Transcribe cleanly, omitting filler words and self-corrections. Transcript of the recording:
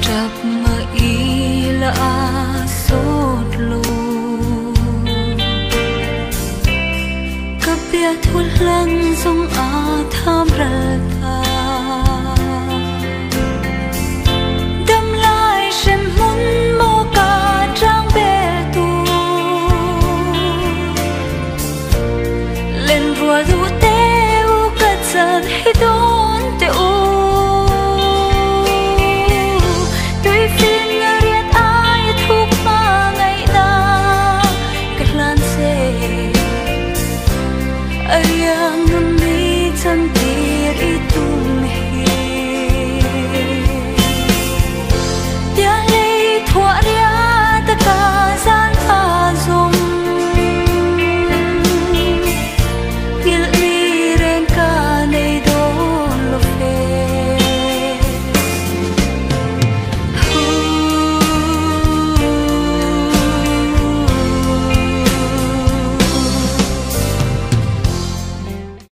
trap mà ý là sốt lù cấp bia thua lăng sông tham ra ta